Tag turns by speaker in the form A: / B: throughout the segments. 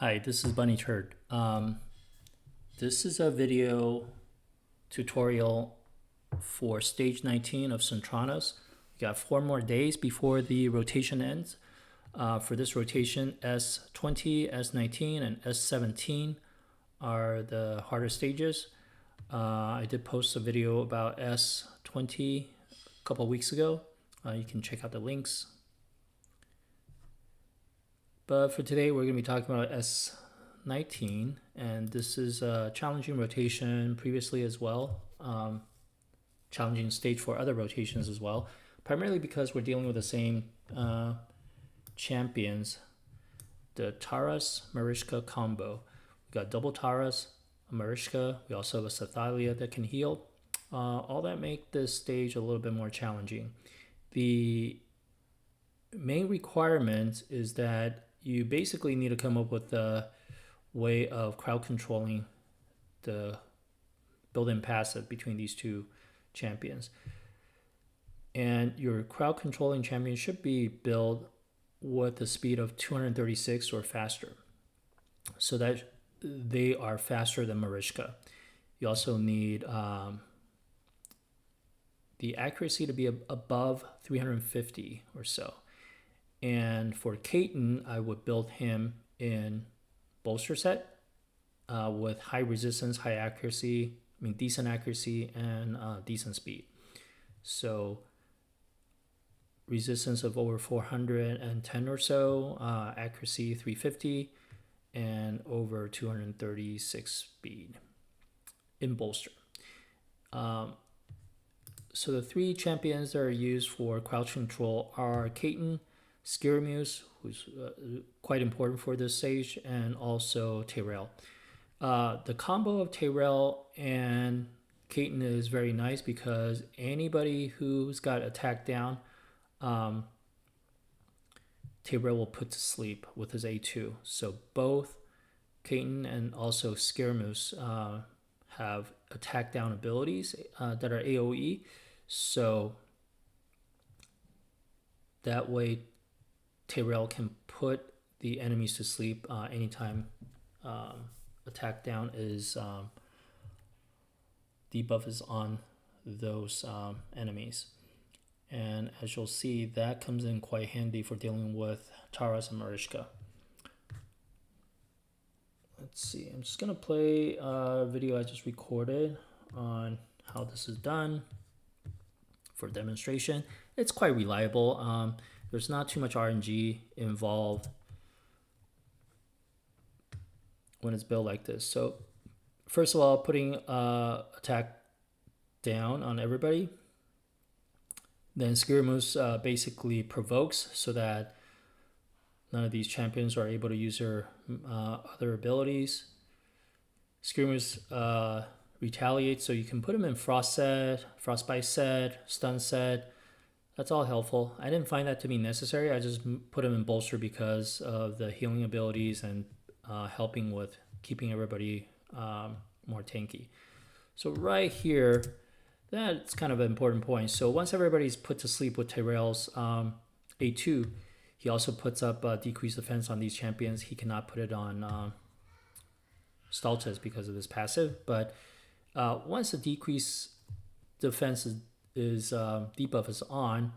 A: Hi, this is Bunny Turd. This is a video tutorial for stage 19 of Sintranos. We got 4 more days before the rotation ends. For this rotation, S20, S19, and S17 are the harder stages. I did post a video about S20 a couple weeks ago. You can check out the links. But for today, we're going to be talking about S19, and this is a challenging rotation previously as well. Challenging stage for other rotations as well, primarily because we're dealing with the same champions, the Taras Mariska combo. We got double Taras, a Mariska. We also have a Sathalia that can heal. All that make this stage a little bit more challenging. The main requirement is that you basically need to come up with a way of crowd controlling the built-in passive between these two champions. And your crowd controlling champion should be built with a speed of 236 or faster, so that they are faster than Mariska. You also need the accuracy to be above 350 or so. And for Caton, I would build him in bolster set with high resistance, high accuracy, decent accuracy, and decent speed. So resistance of over 410 or so, accuracy 350, and over 236 speed in bolster. So the three champions that are used for crowd control are Caton, Scaramouche, who's quite important for this stage, and also Tyrell. The combo of Tyrell and Caton is very nice because anybody who's got attack down, Tyrell will put to sleep with his A2. So both Caton and also Scaramouche have attack down abilities that are AoE. So that way Tyrell can put the enemies to sleep anytime attack down is debuff is on those enemies. And as you'll see, that comes in quite handy for dealing with Taras and Mariska. Let's see, I'm just gonna play a video I just recorded on how this is done for demonstration. It's quite reliable. There's not too much RNG involved when it's built like this. So first of all, putting attack down on everybody. Then Scaramouche basically provokes so that none of these champions are able to use their other abilities. Scaramouche retaliates, so you can put them in frost set, frostbite set, stun set. That's all helpful. I didn't find that to be necessary. I just put them in bolster because of the healing abilities and helping with keeping everybody more tanky. So right here, that's kind of an important point. So once everybody's put to sleep with Tyrell's A2, he also puts up decreased defense on these champions. He cannot put it on Staltes because of his passive. But once the decreased defense is debuff is on,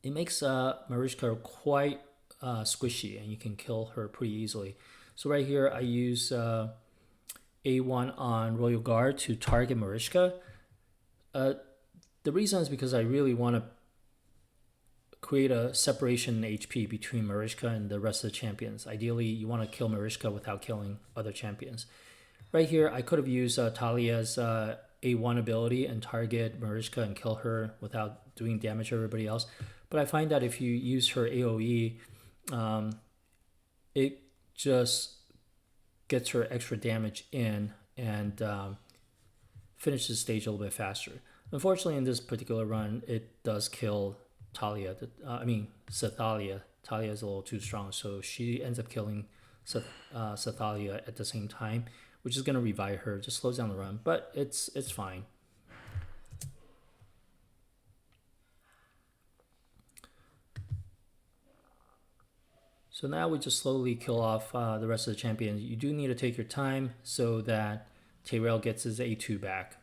A: it makes Mariska quite squishy, and you can kill her pretty easily. So right here, I use A1 on Royal Guard to target Mariska. The reason is because I really want to create a separation in HP between Mariska and the rest of the champions. Ideally, you want to kill Mariska without killing other champions. Right here, I could have used Talia's A1 ability and target Mariska and kill her without doing damage to everybody else. But I find that if you use her AoE, it just gets her extra damage in and finish the stage a little bit faster. Unfortunately, in this particular run, it does kill Talia. Sathalia. Talia is a little too strong, so she ends up killing Sathalia at the same time, which is going to revive her. Just slows down the run, but it's fine. So now we just slowly kill off the rest of the champions. You do need to take your time so that Tyrell gets his A2 back.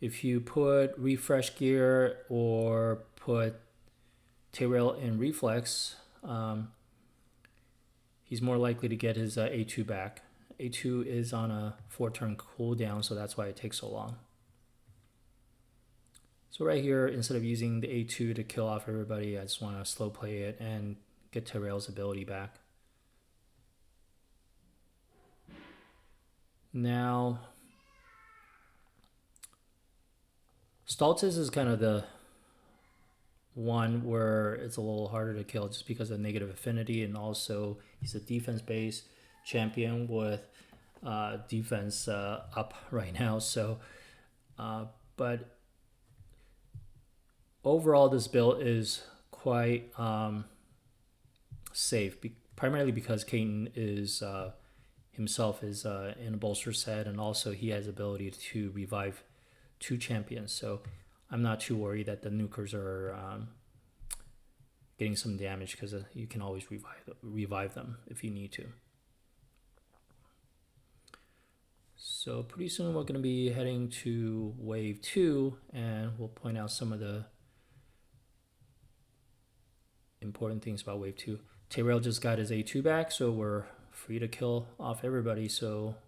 A: If you put refresh gear or put Tyrell in reflex, he's more likely to get his A2 back. A2 is on a 4-turn cooldown, so that's why it takes so long. So right here, instead of using the A2 to kill off everybody, I just want to slow play it and get Tyrell's ability back. Now, Stultus is kind of the one where it's a little harder to kill just because of negative affinity, and also he's a defense-based champion with defense up right now. So, but overall, this build is quite safe, primarily because Kaiten is himself is in a bolster set, and also he has ability to revive 2 champions. So I'm not too worried that the nukers are getting some damage, because you can always revive them if you need to. So pretty soon we're going to be heading to wave 2, and we'll point out some of the important things about wave 2. Tyrell just got his A2 back, so we're free to kill off everybody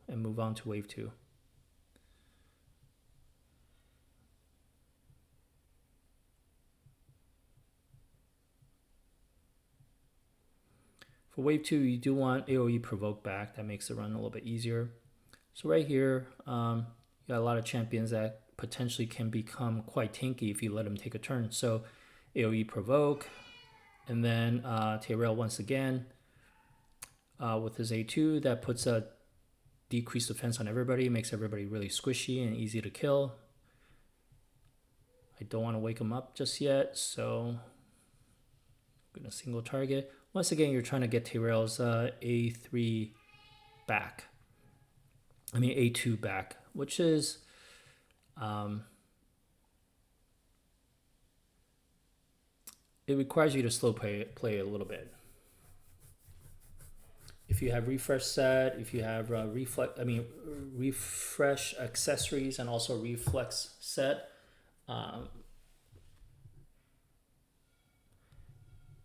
A: and move on to wave 2. For wave 2, you do want AoE provoke back. That makes the run a little bit easier. So right here, you got a lot of champions that potentially can become quite tanky if you let them take a turn. So AoE provoke, and then Tyrell once again with his A2, that puts a decreased defense on everybody, makes everybody really squishy and easy to kill. I don't want to wake him up just yet, so I'm going to single target. Once again, you're trying to get Tyrell's A3 back. I mean A2 back, which is it requires you to slow play a little bit. If you have refresh set, if you have refresh accessories and also reflex set,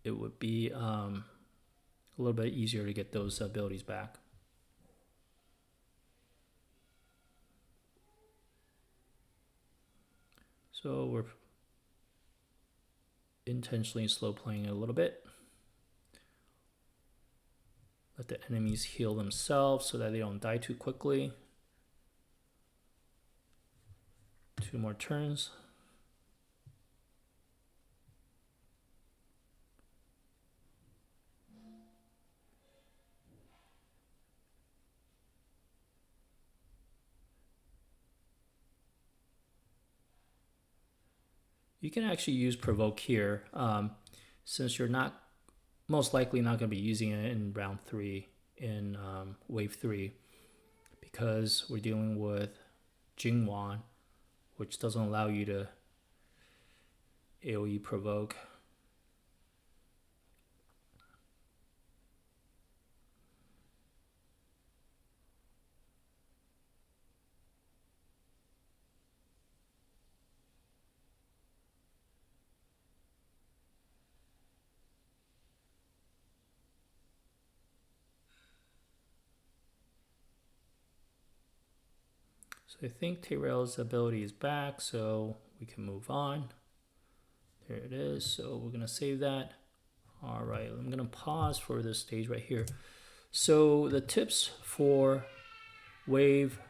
A: it would be a little bit easier to get those abilities back. So we're intentionally slow playing it a little bit. Let the enemies heal themselves so that they don't die too quickly. 2 more turns. You can actually use provoke here, since you're most likely not going to be using it in round 3 in wave 3, because we're dealing with Jingwan, which doesn't allow you to AoE provoke. So I think Tyrell's ability is back, so we can move on. There it is. So we're going to save that. All right, I'm going to pause for this stage right here. So the tips for wave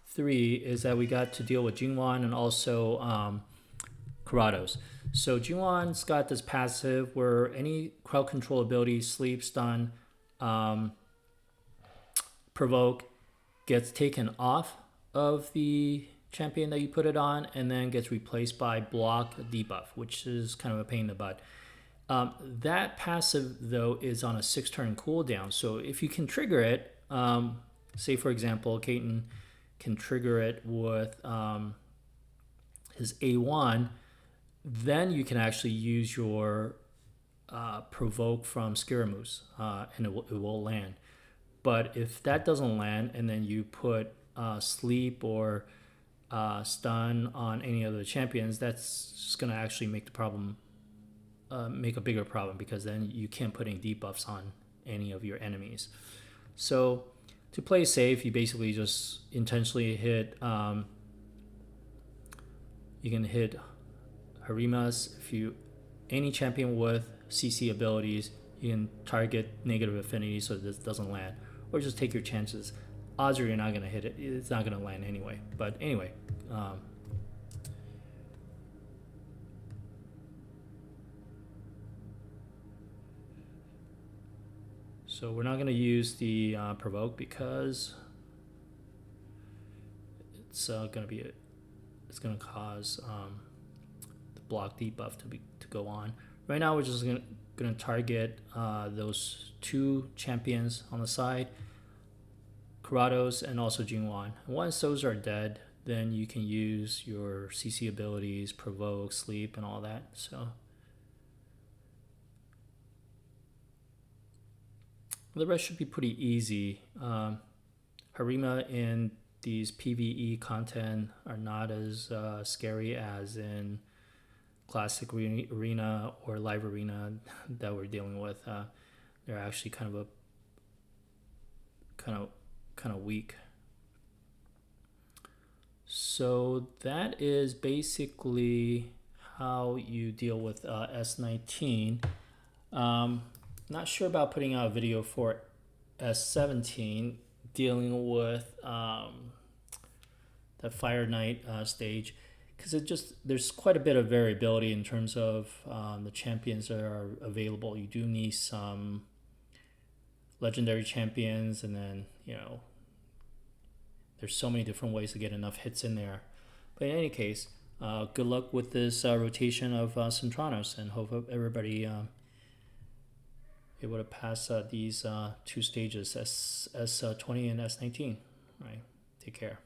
A: 3 is that we got to deal with Jingwan and also Karados. So Jingwan's got this passive where any crowd control ability, sleep, stun, provoke, gets taken off of the champion that you put it on, and then gets replaced by block debuff, which is kind of a pain in the butt. That passive, though, is on a 6-turn cooldown. So if you can trigger it, say, for example, Kaiten can trigger it with his A1, then you can actually use your provoke from Scaramouche, and it will land. But if that doesn't land, and then you put sleep or stun on any of the champions, that's just gonna actually make the problem make a bigger problem, because then you can't put any debuffs on any of your enemies. So to play safe, you basically just intentionally hit. You can hit Harimas. If you any champion with CC abilities, you can target negative affinity so this doesn't land, or just take your chances. Odds are you're not gonna hit it; it's not gonna land anyway. But anyway. So we're not going to use the provoke because it's going to cause the block debuff to go on. Right now we're just going to target those two champions on the side, Karados and also Jingwan. And once those are dead, then you can use your CC abilities, provoke, sleep, and all that. So the rest should be pretty easy. Harima in these PvE content are not as scary as in classic arena or live arena that we're dealing with. They're actually kind of weak. So that is basically how you deal with S19. Not sure about putting out a video for S17 dealing with the Fire Knight stage, because there's quite a bit of variability in terms of the champions that are available. You do need some legendary champions, and then there's so many different ways to get enough hits in there. But in any case, good luck with this rotation of Sintranos, and hope everybody able to pass these two stages, S20 and S19. Right. Take care.